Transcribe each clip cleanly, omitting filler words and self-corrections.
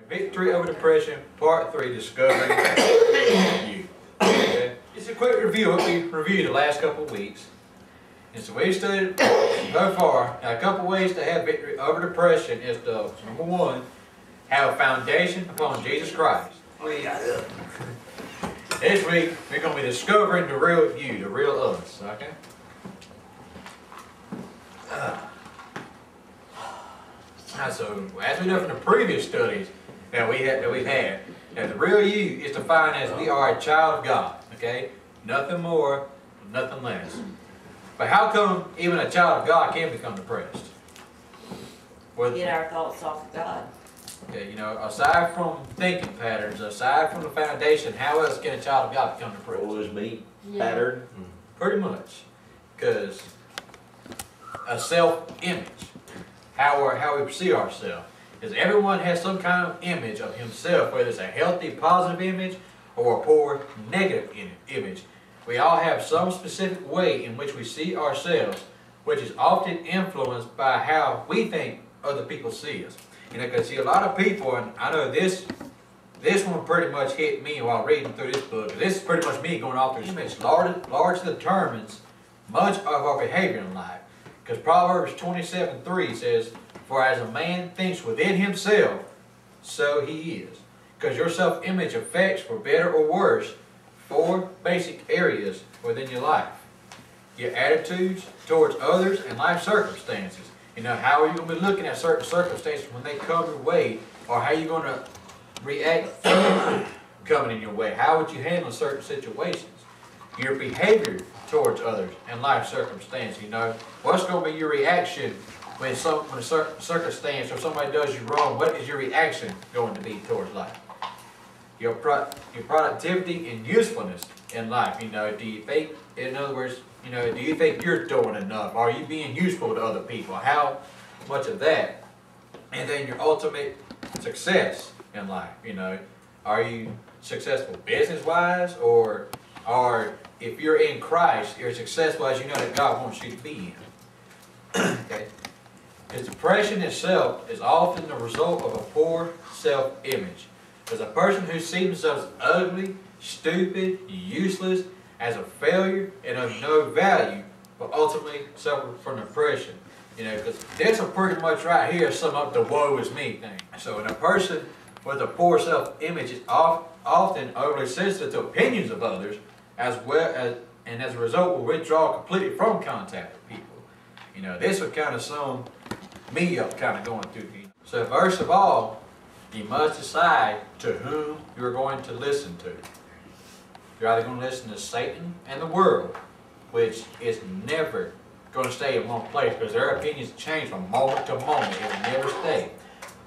Victory over Depression, Part 3, Discovering You. Okay? Just a quick review of what we reviewed the last couple of weeks. And so we've studied so far. Now, a couple ways to have victory over depression is to, number one, have a foundation upon Jesus Christ. This week, we're going to be discovering the real you, the real us. Okay? So, as we know from the previous studies that we've had, the real you is defined as we are a child of God. Okay? Nothing more, nothing less. But how come even a child of God can become depressed? Well, get our thoughts off of God. Okay, you know, aside from thinking patterns, aside from the foundation, how else can a child of God become depressed? Always me pattern. Pretty much. Because a self-image, how we see ourselves, is everyone has some kind of image of himself, whether it's a healthy, positive image or a poor, negative image. We all have some specific way in which we see ourselves, which is often influenced by how we think other people see us. You know, because see, a lot of people, and I know this one pretty much hit me while reading through this book. This is pretty much me going off through this image. Largely determines much of our behavior in life. Because Proverbs 27:3 says, "For as a man thinks within himself, so he is." Because your self-image affects, for better or worse, 4 basic areas within your life. Your attitudes towards others and life circumstances. You know, how are you going to be looking at certain circumstances when they come your way, or how are you going to react coming in your way? How would you handle certain situations? Your behavior towards others and life circumstances. You know, what's going to be your reaction when a certain circumstance or somebody does you wrong? What is your reaction going to be towards life? Your productivity and usefulness in life. You know, do you think, in other words, you know, do you think you're doing enough? Are you being useful to other people? How much of that? And then your ultimate success in life. You know, are you successful business-wise, or if you're in Christ, you're successful as you know that God wants you to be in. Okay. Because depression itself is often the result of a poor self-image. As a person who sees themselves ugly, stupid, useless, as a failure, and of no value, will ultimately suffer from depression. You know, because this will pretty much right here sum up the woe is me thing. So when a person with a poor self-image is often overly sensitive to opinions of others, and as a result will withdraw completely from contact with people. You know, this would kind of sum me up kind of going through here. So first of all, you must decide to whom you are going to listen to. You're either going to listen to Satan and the world, which is never going to stay in one place because their opinions change from moment to moment. It will never stay.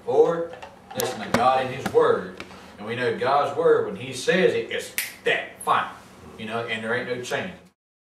Or listen to God and His Word. And we know God's Word, when He says it, it's that fine. You know, and there ain't no change.